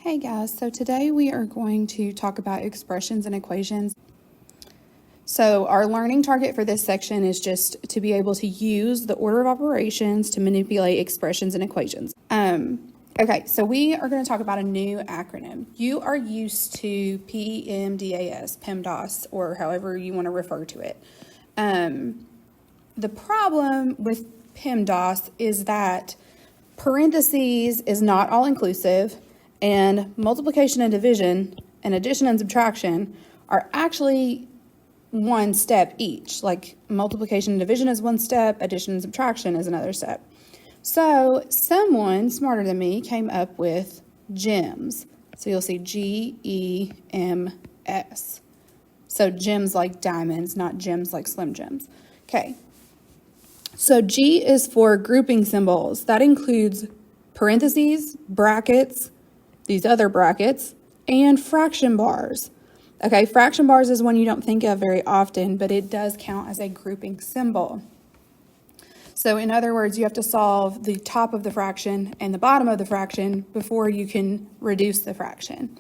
Hey guys, so today we are going to talk about expressions and equations. So our learning target for this section is just to be able to use the order of operations to manipulate expressions and equations. Okay, so we are going to talk about a new acronym. You are used to PEMDAS, or however you want to refer to it. The problem with PEMDAS is that parentheses is not all inclusive, and multiplication and division and addition and subtraction are actually one step each. Like multiplication and division is one step, addition and subtraction is another step. So someone smarter than me came up with GEMS. So you'll see GEMS. So gems like diamonds, not gems like Slim Jims. Okay. So G is for grouping symbols. That includes parentheses, brackets, these other brackets, and fraction bars. Okay, fraction bars is one you don't think of very often, but it does count as a grouping symbol. So in other words, you have to solve the top of the fraction and the bottom of the fraction before you can reduce the fraction.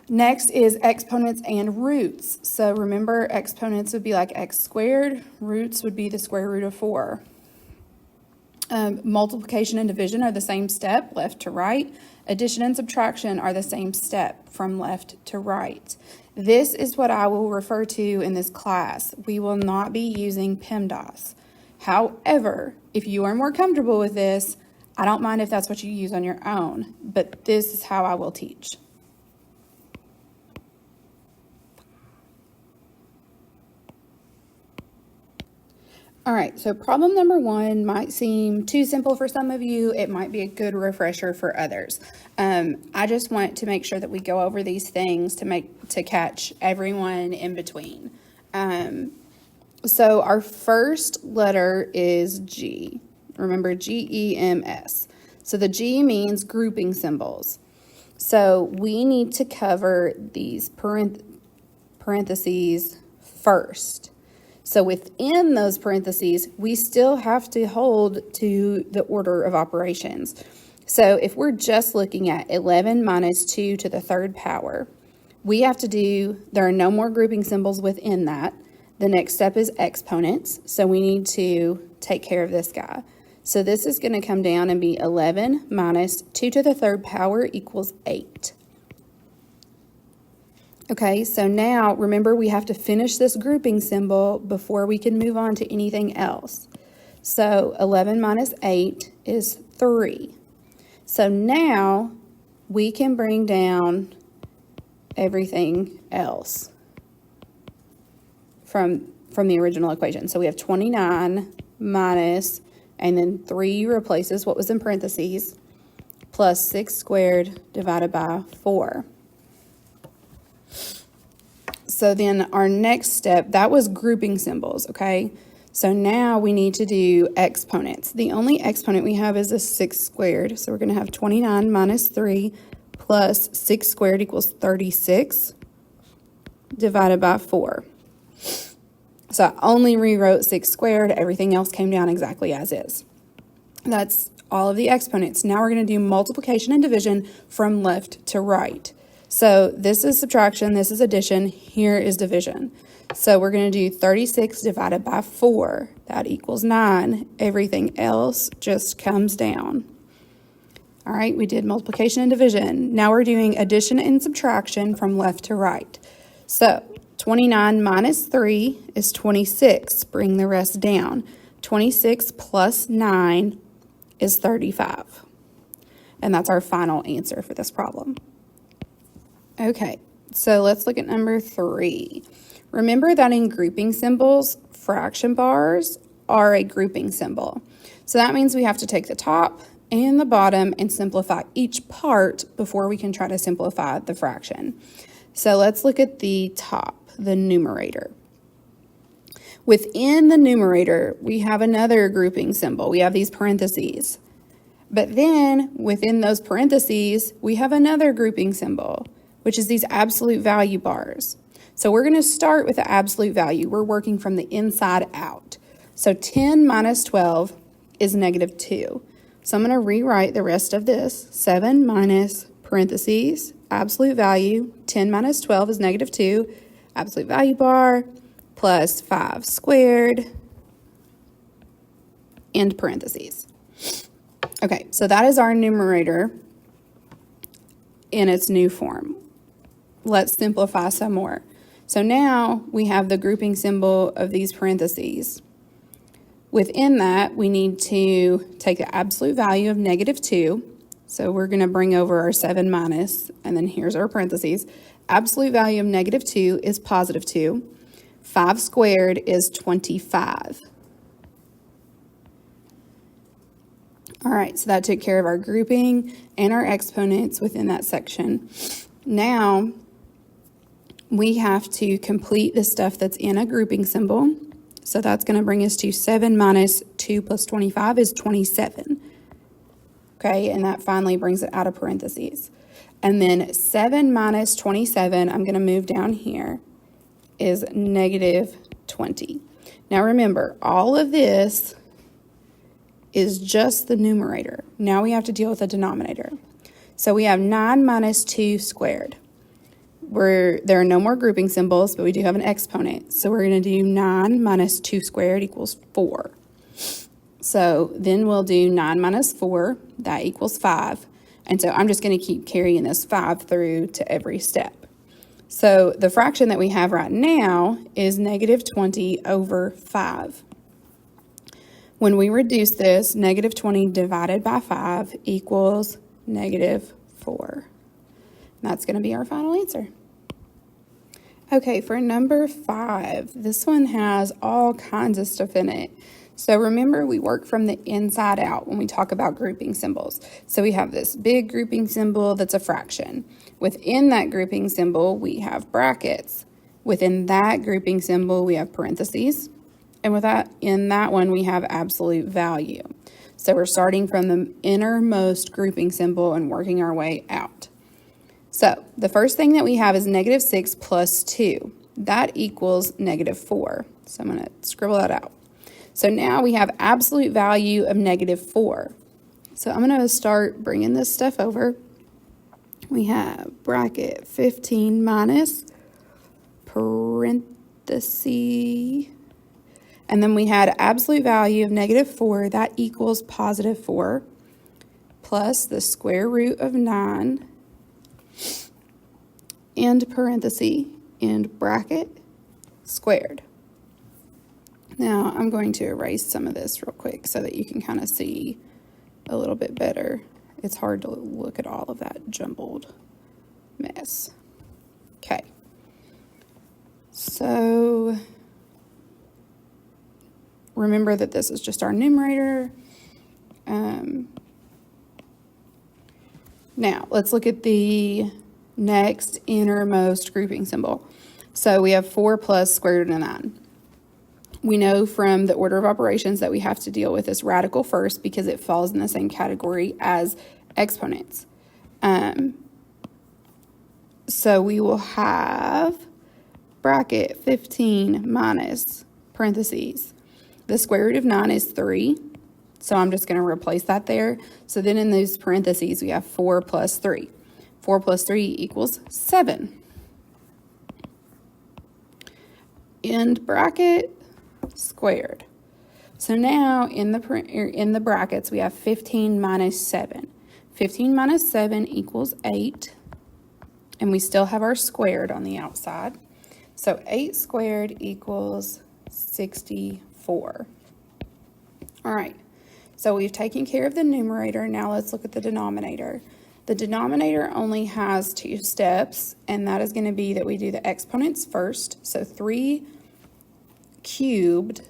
Next is exponents and roots. So remember, exponents would be like x squared, roots would be the square root of 4. Multiplication and division are the same step, left to right. Addition and subtraction are the same step, from left to right. This is what I will refer to in this class. We will not be using PEMDAS. However, if you are more comfortable with this, I don't mind if that's what you use on your own, but this is how I will teach. All right, so problem number 1 might seem too simple for some of you. It might be a good refresher for others. I just want to make sure that we go over these things to catch everyone in between. So our first letter is G. Remember, GEMS. So the G means grouping symbols. So we need to cover these parentheses first. So within those parentheses, we still have to hold to the order of operations. So if we're just looking at 11 minus 2 to the third power, we have to there are no more grouping symbols within that. The next step is exponents. So we need to take care of this guy. So this is going to come down and be 11 minus 2 to the third power equals 8. Okay, so now remember we have to finish this grouping symbol before we can move on to anything else. So 11 minus 8 is 3. So now we can bring down everything else from the original equation. So we have 29 minus, and then 3 replaces what was in parentheses, plus 6 squared divided by 4. So then our next step, that was grouping symbols, okay? So now we need to do exponents. The only exponent we have is a 6 squared. So we're going to have 29 minus 3 plus 6 squared equals 36 divided by 4. So I only rewrote 6 squared. Everything else came down exactly as is. That's all of the exponents. Now we're going to do multiplication and division from left to right. So this is subtraction, this is addition, here is division. So we're going to do 36 divided by 4. That equals 9. Everything else just comes down. All right, we did multiplication and division. Now we're doing addition and subtraction from left to right. So 29 minus 3 is 26. Bring the rest down. 26 plus 9 is 35. And that's our final answer for this problem. Okay, so let's look at number 3. Remember that in grouping symbols, fraction bars are a grouping symbol. So that means we have to take the top and the bottom and simplify each part before we can try to simplify the fraction. So let's look at the top, the numerator. Within the numerator, we have another grouping symbol. We have these parentheses. But then within those parentheses, we have another grouping symbol, which is these absolute value bars. So we're going to start with the absolute value. We're working from the inside out. So 10 minus 12 is negative 2. So I'm going to rewrite the rest of this. 7 minus parentheses, absolute value, 10 minus 12 is negative 2, absolute value bar, plus 5 squared, end parentheses. Okay, so that is our numerator in its new form. Let's simplify some more. So now we have the grouping symbol of these parentheses. Within that, we need to take the absolute value of negative 2. So we're going to bring over our 7 minus, and then here's our parentheses. Absolute value of negative 2 is positive 2. 5 squared is 25. All right, so that took care of our grouping and our exponents within that section. Now, we have to complete the stuff that's in a grouping symbol. So that's going to bring us to 7 minus 2 plus 25 is 27. Okay, and that finally brings it out of parentheses. And then 7 minus 27, I'm going to move down here, is negative 20. Now remember, all of this is just the numerator. Now we have to deal with the denominator. So we have 9 minus 2 squared. There are no more grouping symbols, but we do have an exponent. So we're going to do 9 minus 2 squared equals 4. So then we'll do 9 minus 4, that equals 5. And so I'm just going to keep carrying this 5 through to every step. So the fraction that we have right now is negative 20 over 5. When we reduce this, negative 20 divided by 5 equals negative 4. And that's going to be our final answer. Okay, for number 5, this one has all kinds of stuff in it. So remember, we work from the inside out when we talk about grouping symbols. So we have this big grouping symbol that's a fraction. Within that grouping symbol, we have brackets. Within that grouping symbol, we have parentheses. And in that one, we have absolute value. So we're starting from the innermost grouping symbol and working our way out. So the first thing that we have is negative 6 plus 2. That equals negative 4. So I'm going to scribble that out. So now we have absolute value of negative 4. So I'm going to start bringing this stuff over. We have bracket 15 minus parenthesis. And then we had absolute value of negative 4. That equals positive 4 plus the square root of 9 end parenthesis, end bracket, squared. Now I'm going to erase some of this real quick so that you can kind of see a little bit better. It's hard to look at all of that jumbled mess. Okay. So remember that this is just our numerator. Now let's look at the next innermost grouping symbol. So we have 4 plus square root of 9. We know from the order of operations that we have to deal with this radical first because it falls in the same category as exponents. So we will have bracket 15 minus parentheses. The square root of 9 is 3. So I'm just going to replace that there. So then in those parentheses, we have 4 plus 3. 4 plus 3 equals 7. End bracket, squared. So now in the brackets, we have 15 minus 7. 15 minus 7 equals 8. And we still have our squared on the outside. So 8 squared equals 64. All right. So we've taken care of the numerator. Now let's look at the denominator. The denominator only has 2 steps, and that is going to be that we do the exponents first. So 3 cubed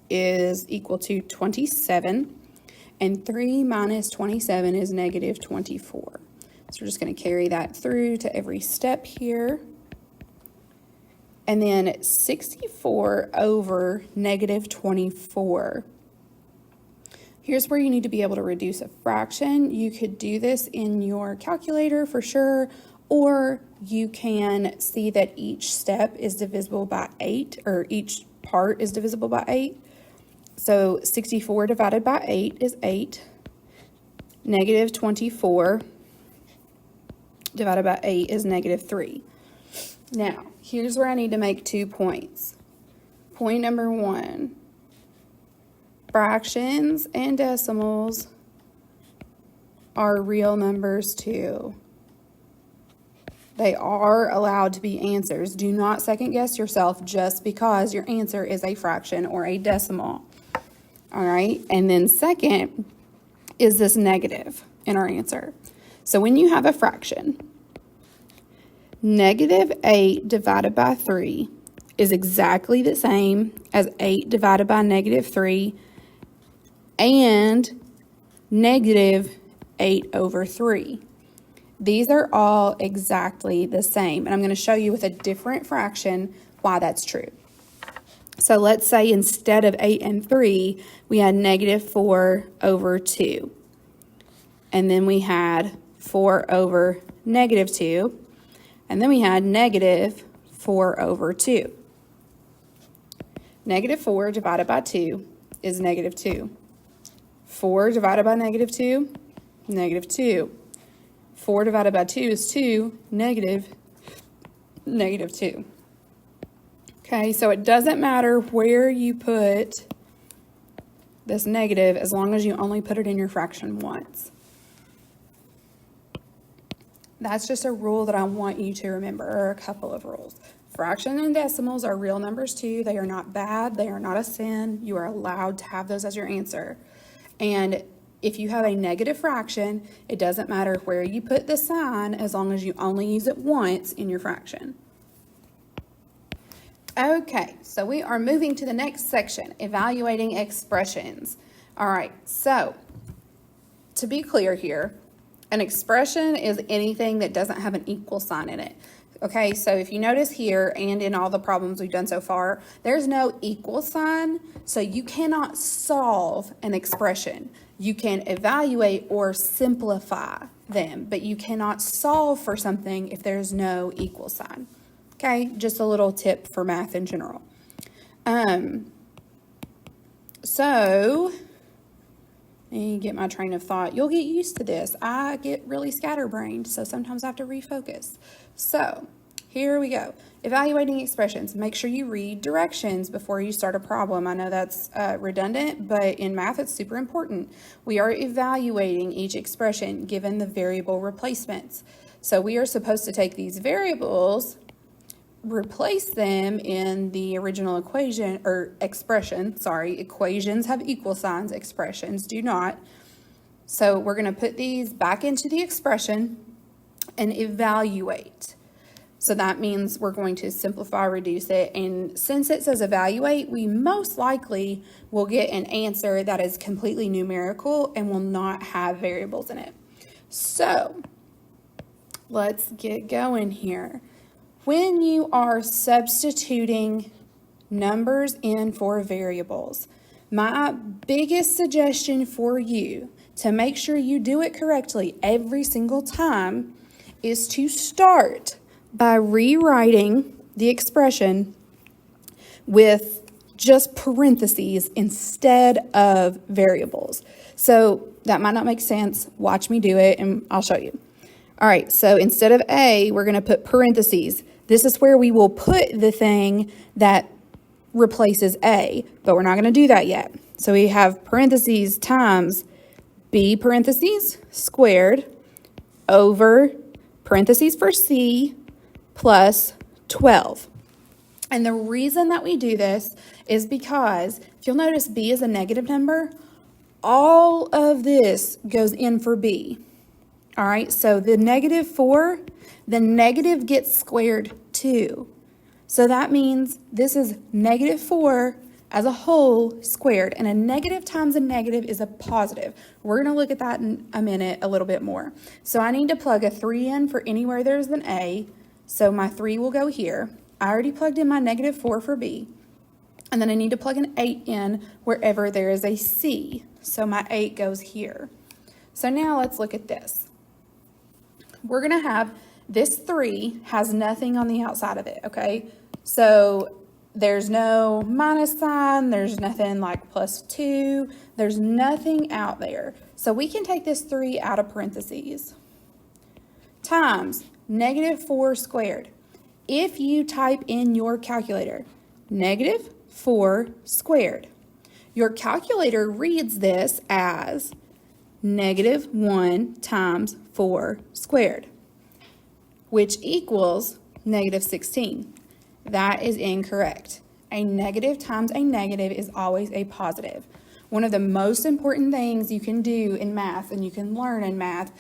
is equal to 27, and 3 minus 27 is negative 24. So we're just going to carry that through to every step here. And then 64 over negative 24. Here's where you need to be able to reduce a fraction. You could do this in your calculator for sure, or you can see that each step is divisible by 8, or each part is divisible by 8. So 64 divided by 8 is 8. Negative 24 divided by 8 is -3. Now, here's where I need to make 2 points. Point number 1, fractions and decimals are real numbers too. They are allowed to be answers. Do not second guess yourself just because your answer is a fraction or a decimal. All right, and then second is this negative in our answer. So when you have a fraction, -8 divided by 3 is exactly the same as 8 divided by -3 and -8/3. These are all exactly the same, and I'm going to show you with a different fraction why that's true. So let's say instead of 8 and 3, we had -4/2. And then we had 4/2. And then we had -4/2. -4 divided by 2 is -2. 4 divided by -2, -2. 4 divided by 2 is 2, -2. Okay, so it doesn't matter where you put this negative as long as you only put it in your fraction once. That's just a rule that I want you to remember, or a couple of rules. Fraction and decimals are real numbers too. They are not bad. They are not a sin. You are allowed to have those as your answer. And if you have a negative fraction, it doesn't matter where you put the sign as long as you only use it once in your fraction. Okay, so we are moving to the next section, evaluating expressions. All right, so to be clear here, an expression is anything that doesn't have an equal sign in it. Okay, so if you notice here and in all the problems we've done so far, there's no equal sign, so you cannot solve an expression. You can evaluate or simplify them, but you cannot solve for something if there's no equal sign. Okay, just a little tip for math in general. So, let me get my train of thought. You'll get used to this. I get really scatterbrained, so sometimes I have to refocus. So, here we go. Evaluating expressions. Make sure you read directions before you start a problem. I know that's redundant, but in math it's super important. We are evaluating each expression given the variable replacements. So we are supposed to take these variables, replace them in the original equation or expression. Sorry, equations have equal signs, expressions do not. So we're going to put these back into the expression and evaluate. So that means we're going to simplify, reduce it, and since it says evaluate, we most likely will get an answer that is completely numerical and will not have variables in it. So let's get going here. When you are substituting numbers in for variables, my biggest suggestion for you to make sure you do it correctly every single time is to start by rewriting the expression with just parentheses instead of variables. So that might not make sense. Watch me do it and I'll show you. All right, so instead of A, we're going to put parentheses. This is where we will put the thing that replaces A, but we're not going to do that yet. So we have parentheses times B parentheses squared over parentheses for C plus 12. And the reason that we do this is because if you'll notice B is a negative number, all of this goes in for B. All right, so the -4, the negative gets squared too. So that means this is -4 as a whole squared, and a negative times a negative is a positive. We're going to look at that in a minute a little bit more. So I need to plug a 3 in for anywhere there's an A, so my 3 will go here. I already plugged in my -4 for B, and then I need to plug an 8 in wherever there is a C, so my 8 goes here. So now let's look at this. We're going to have this 3 has nothing on the outside of it, okay? So there's no minus sign, there's nothing like +2, there's nothing out there. So we can take this 3 out of parentheses. times negative 4 squared. If you type in your calculator, negative 4 squared, your calculator reads this as negative 1 times 4 squared, which equals negative 16. That is incorrect. A negative times a negative is always a positive. One of the most important things you can do in math and you can learn in math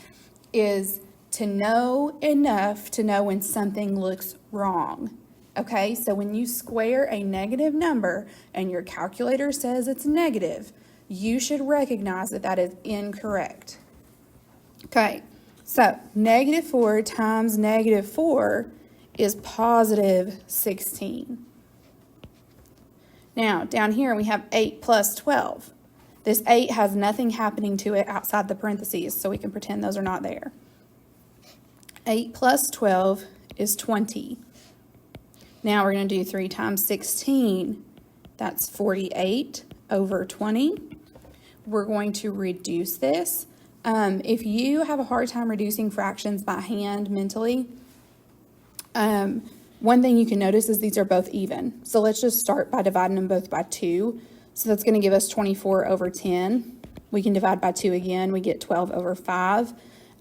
is to know enough to know when something looks wrong. Okay, so when you square a negative number and your calculator says it's negative, you should recognize that that is incorrect. Okay, so negative 4 times negative 4 is positive 16. Now, down here we have 8 plus 12. This 8 has nothing happening to it outside the parentheses, so we can pretend those are not there. 8 plus 12 is 20. Now we're going to do 3 times 16. That's 48 over 20. We're going to reduce this. If you have a hard time reducing fractions by hand mentally, one thing you can notice is these are both even. So let's just start by dividing them both by 2. So that's going to give us 24 over 10. We can divide by 2 again. We get 12 over 5.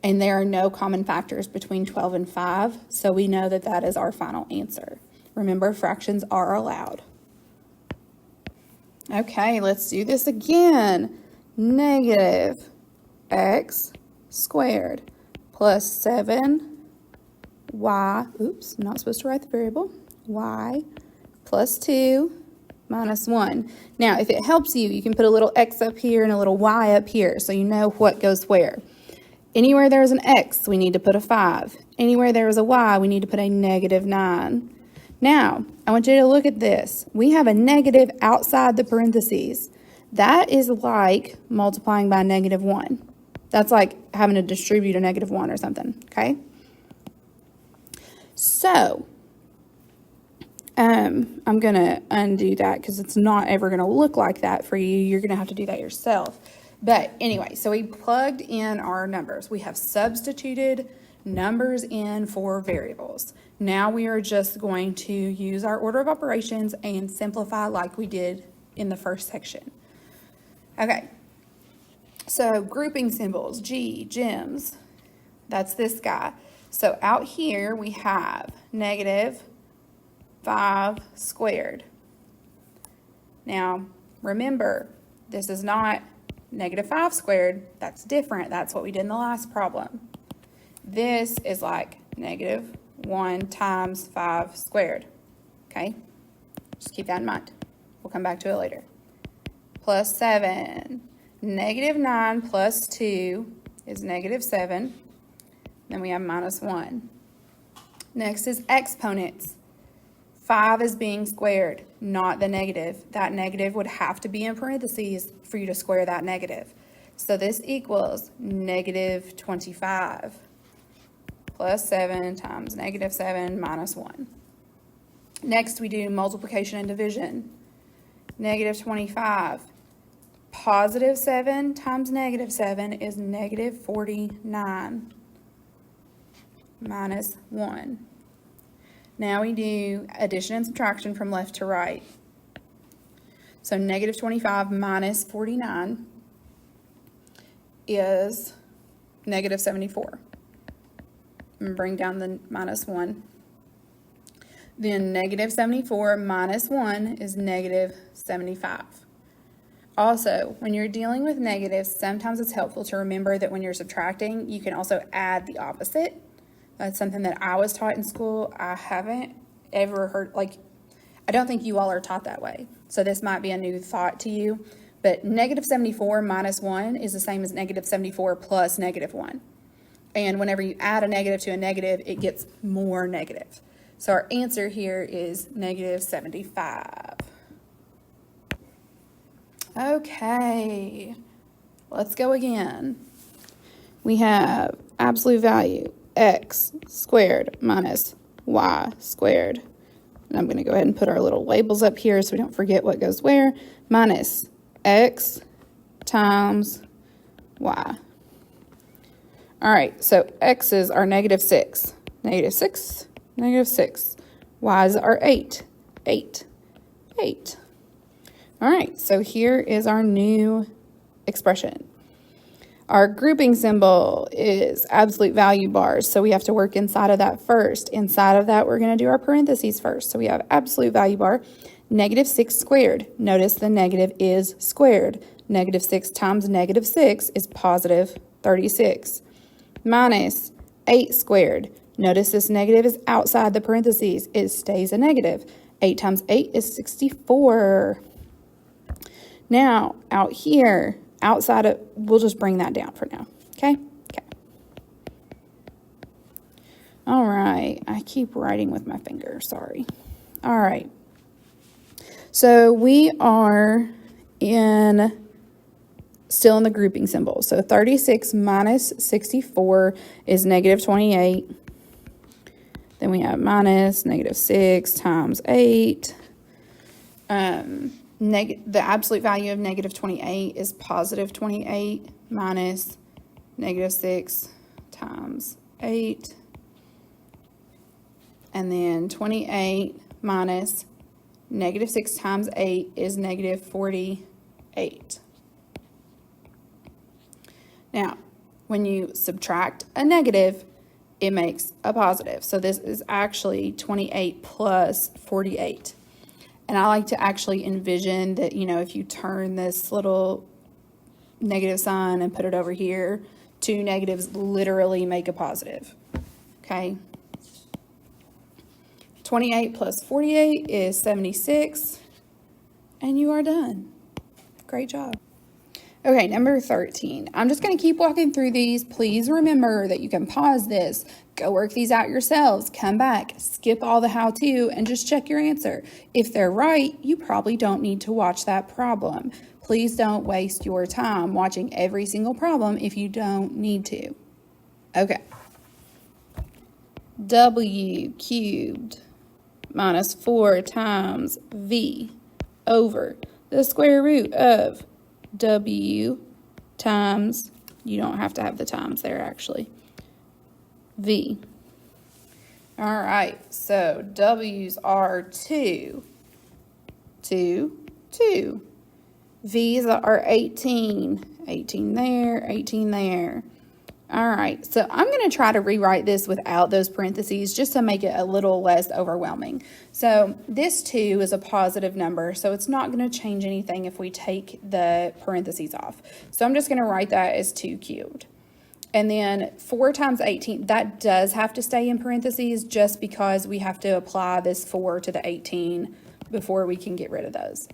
And there are no common factors between 12 and 5. So we know that that is our final answer. Remember, fractions are allowed. Okay, let's do this again. Negative x squared plus 7 y, oops, not supposed to write the variable, y plus 2 minus 1. Now, if it helps you, you can put a little x up here and a little y up here so you know what goes where. Anywhere there's an x, we need to put a 5. Anywhere there is a y, we need to put a negative 9. Now, I want you to look at this. We have a negative outside the parentheses. That is like multiplying by negative 1. That's like having to distribute a negative 1 or something, okay? So, I'm going to undo that because it's not ever going to look like that for you. You're going to have to do that yourself. But anyway, so we plugged in our numbers. We have substituted numbers in for variables. Now we are just going to use our order of operations and simplify like we did in the first section. Okay, so grouping symbols, gems, that's this guy. So out here we have negative 5 squared. Now, remember, this is not negative 5 squared. That's different. That's what we did in the last problem. This is like negative 1 times 5 squared. Okay? Just keep that in mind. We'll come back to it later. Plus 7. Negative 9 plus 2 is negative 7. Then we have minus 1. Next is exponents. 5 is being squared, not the negative. That negative would have to be in parentheses for you to square that negative. So this equals negative 25 plus 7 times negative 7 minus 1. Next, we do multiplication and division. Negative 25. Positive 7 times negative 7 is negative 49 minus 1. Now we do addition and subtraction from left to right. So negative 25 minus 49 is negative 74. And bring down the minus 1. Then negative 74 minus 1 is negative 75. Also, when you're dealing with negatives, sometimes it's helpful to remember that when you're subtracting, you can also add the opposite. That's something that I was taught in school. I haven't ever heard, I don't think you all are taught that way. So this might be a new thought to you. But negative 74 minus 1 is the same as negative 74 plus negative 1. And whenever you add a negative to a negative, it gets more negative. So our answer here is negative 75. Okay, let's go again. We have absolute value, x squared minus y squared. And I'm going to go ahead and put our little labels up here so we don't forget what goes where. Minus x times y. All right, so x's are negative 6. Negative 6, negative 6. Y's are 8. 8. 8. All right, so here is our new expression. Our grouping symbol is absolute value bars, so we have to work inside of that first. Inside of that, we're going to do our parentheses first. So we have absolute value bar, negative 6 squared. Notice the negative is squared. Negative 6 times negative 6 is positive 36. Minus 8 squared. Notice this negative is outside the parentheses. It stays a negative. 8 times 8 is 64. Now, out here, outside of, we'll just bring that down for now, okay? Okay. All right, I keep writing with my finger, sorry. All right. So we are still in the grouping symbol. So 36 minus 64 is negative 28. Then we have minus negative 6 times 8. The absolute value of negative 28 is positive 28 minus negative 6 times 8. And then 28 minus negative 6 times 8 is negative 48. Now, when you subtract a negative, it makes a positive. So this is actually 28 plus 48. And I like to actually envision that, you know, if you turn this little negative sign and put it over here, two negatives literally make a positive. Okay? 28 plus 48 is 76. And you are done. Great job. Okay, number 13. I'm just going to keep walking through these. Please remember that you can pause this, go work these out yourselves, come back, skip all the how-to, and just check your answer. If they're right, you probably don't need to watch that problem. Please don't waste your time watching every single problem if you don't need to. Okay. W cubed minus 4 times V over the square root of W times, you don't have to have the times there actually, V. All right, so W's are 2, 2, 2. V's are 18, 18 there, 18 there. All right, so I'm going to try to rewrite this without those parentheses just to make it a little less overwhelming. So this 2 is a positive number, so it's not going to change anything if we take the parentheses off. So I'm just going to write that as 2 cubed. And then 4 times 18, that does have to stay in parentheses just because we have to apply this 4 to the 18 before we can get rid of those.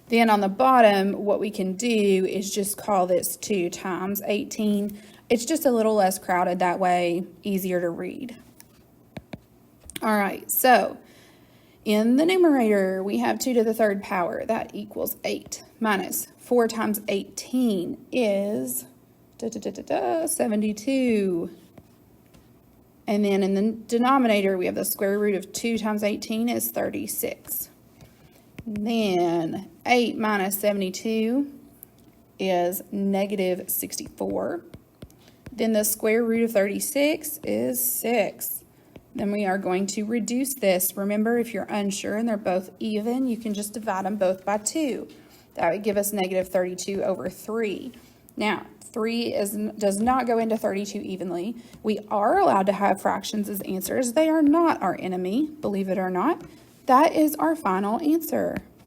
Then on the bottom, what we can do is just call this 2 times 18. It's just a little less crowded that way, easier to read. All right, so in the numerator, we have 2 to the 3rd power. That equals 8 minus 4 times 18 is 72. And then in the denominator, we have the square root of 2 times 18 is 36. Then 8 minus 72 is negative 64. Then the square root of 36 is 6. Then we are going to reduce this. Remember, if you're unsure and they're both even, you can just divide them both by 2. That would give us negative 32 over 3. Now, 3 does not go into 32 evenly. We are allowed to have fractions as answers. They are not our enemy, believe it or not. That is our final answer.